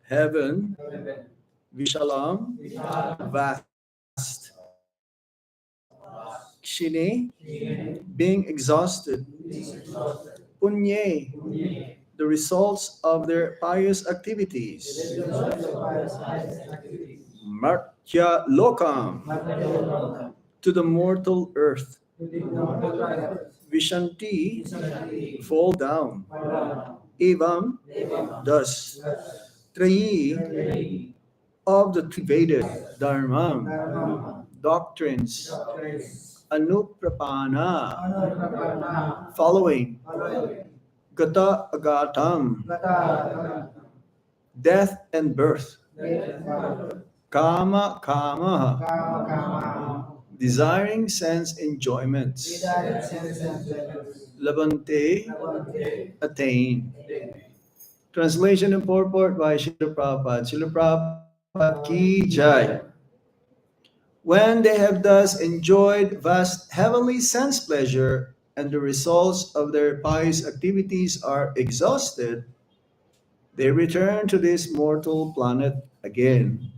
Heaven, Vishalam, vast. Kshine, being exhausted. Punye, the results of their pious activities. Martya Lokam, to the mortal earth. Vishanti, fall down. Evam, thus. Trayi, of the three Vedas, Dharma, doctrines. Anuprapana, following. Gata agatam, death and birth. Kama kama, desiring sense enjoyments. Labante, attain. Translation and purport by Srila Prabhupada. Srila Prabhupada ki jai. When they have thus enjoyed vast heavenly sense pleasure and the results of their pious activities are exhausted, they return to this mortal planet again.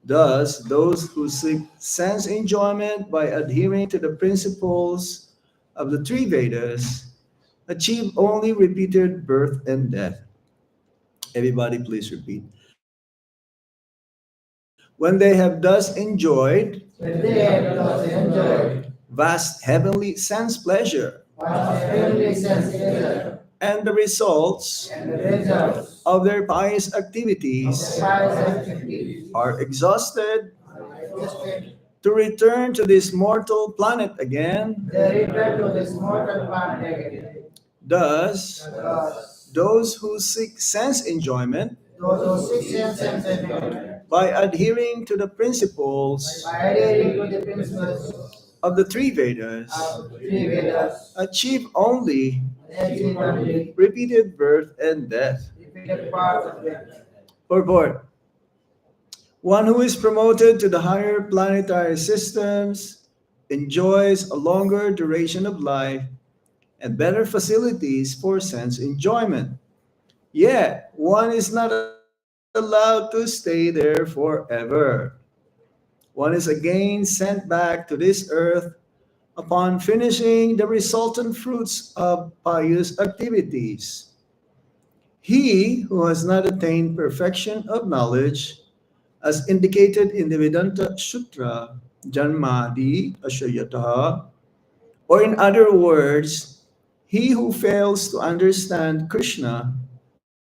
Thus, those who seek sense enjoyment by adhering to the principles of the three Vedas achieve only repeated birth and death. Everybody, please repeat. When they have thus enjoyed vast heavenly sense pleasure and the results of their pious activities are exhausted, to return to this mortal planet again. Thus, those who seek sense enjoyment by adhering to the principles of the three Vedas achieve only repeated birth and death. Purport. One who is promoted to the higher planetary systems enjoys a longer duration of life and better facilities for sense enjoyment. Yet, one is not allowed to stay there forever. One is again sent back to this earth upon finishing the resultant fruits of pious activities. He who has not attained perfection of knowledge, as indicated in the Vedanta Sutra, Janmadi Ashayataha, or in other words, he who fails to understand Krishna,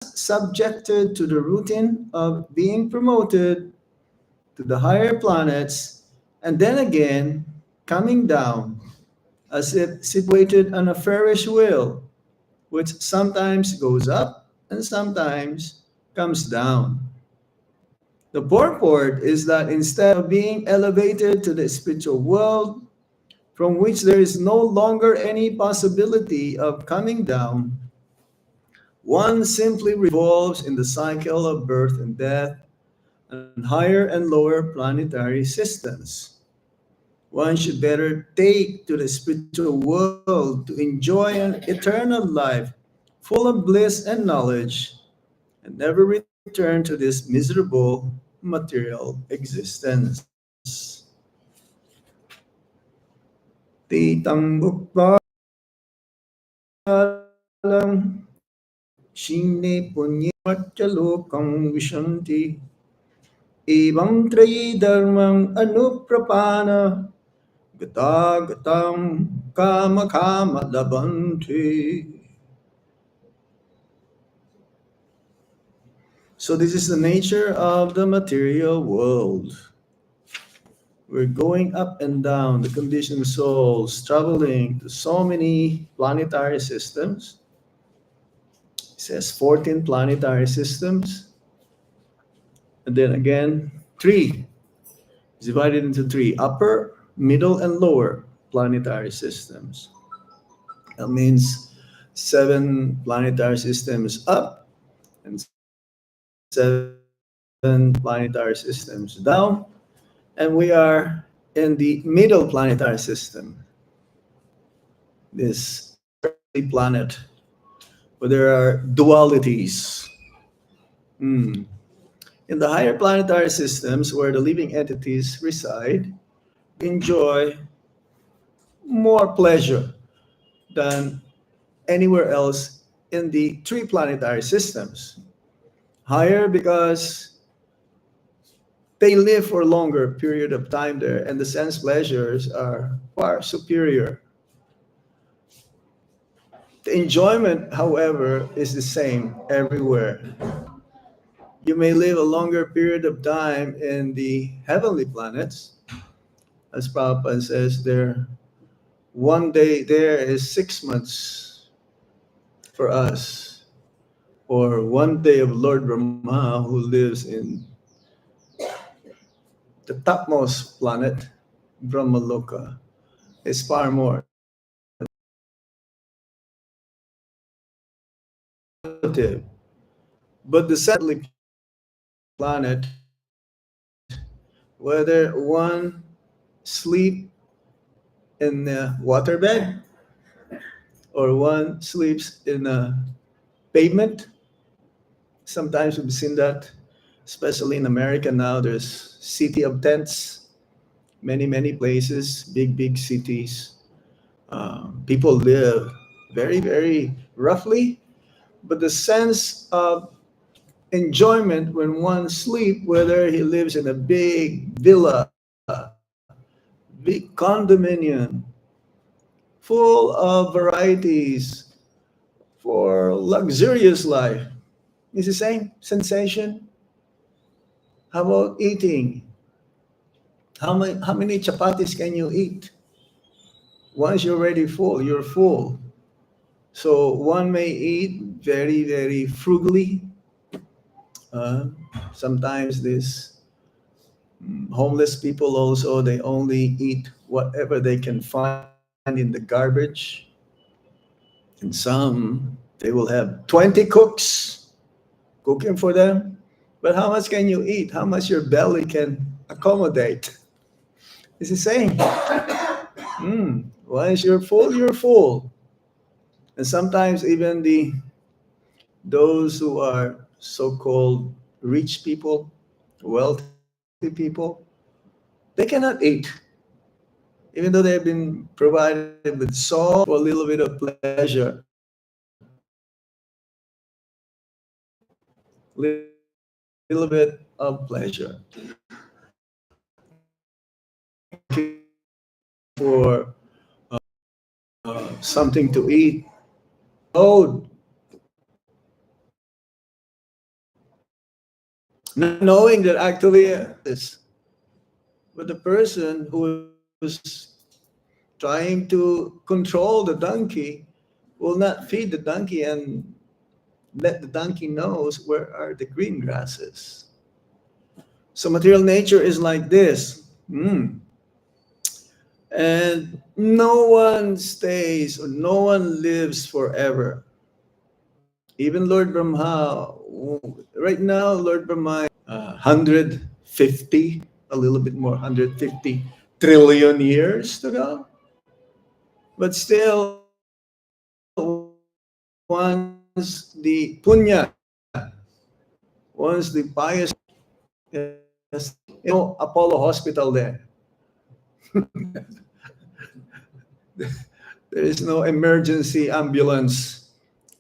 subjected to the routine of being promoted to the higher planets and then again coming down as if situated on a Ferris wheel, which sometimes goes up and sometimes comes down. The purport is that instead of being elevated to the spiritual world, from which there is no longer any possibility of coming down, one simply revolves in the cycle of birth and death and higher and lower planetary systems. One should better take to the spiritual world to enjoy an eternal life full of bliss and knowledge and never return to this miserable material existence. Titang bukbalam shine punyamachalokam vishanti evam trayi dharmam anuprapana gata gatam kama kama labante. So this is the nature of the material world. We're going up and down, the conditioned souls, traveling to so many planetary systems. It says 14 planetary systems. And then again, three. It's divided into three, upper, middle, and lower planetary systems. That means 7 planetary systems up and 7 planetary systems down. And we are in the middle planetary system, this earthly planet, where there are dualities, Mm. In the higher planetary systems where the living entities reside, enjoy more pleasure than anywhere else in the three planetary systems. Higher because they live for a longer period of time there, and the sense pleasures are far superior. The enjoyment, however, is the same everywhere. You may live a longer period of time in the heavenly planets, as Prabhupada says there. One day there is 6 months for us, or one day of Lord Brahma who lives in the topmost planet, Brahmaloka, is far more relative. But the seventhly planet, whether one sleep in a waterbed or one sleeps in a pavement, sometimes we've seen that, especially in America now. There's city of tents, many places, big cities. People live very roughly, but the sense of enjoyment when one sleep, whether he lives in a big villa, big condominium, full of varieties for luxurious life, it's the same sensation. How about eating? How many chapatis can you eat? Once you're already full, you're full. So one may eat very frugally. Uh, Sometimes these homeless people also, they only eat whatever they can find in the garbage. And some, they will have 20 cooks cooking for them. But how much can you eat? How much your belly can accommodate? It's the same. Once you're full, you're full. And sometimes even those who are so-called rich people, wealthy people, they cannot eat, even though they have been provided with salt for a little bit of pleasure, little bit of pleasure, for something to eat. Oh, not knowing that actually this, but the person who's trying to control the donkey will not feed the donkey and let the donkey knows where are the green grasses. So material nature is like this. And no one stays or no one lives forever. Even Lord Brahma, right now, Lord Brahma, 150, a little bit more, 150 trillion years to go. But still, once the punya, once the pious, yes, Apollo Hospital there. There is no emergency ambulance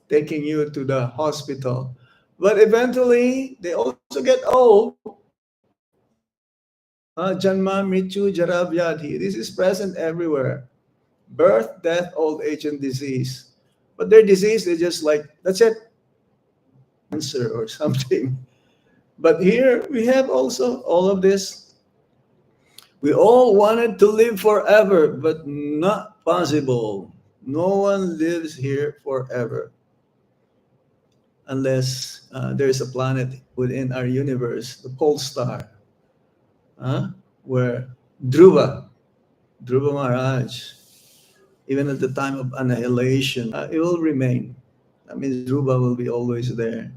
taking you to the hospital. But eventually, they also get old. Janma, Mritu, Jara, Vyadhi. This is present everywhere. Birth, death, old age, and disease. But their disease, they just like, that's it, cancer or something. But here we have also all of this. We all wanted to live forever, but not possible. No one lives here forever unless there is a planet within our universe, the pole star, uh, where Dhruva, Dhruva Maharaj, even at the time of annihilation, it will remain. That means Dhruva will be always there.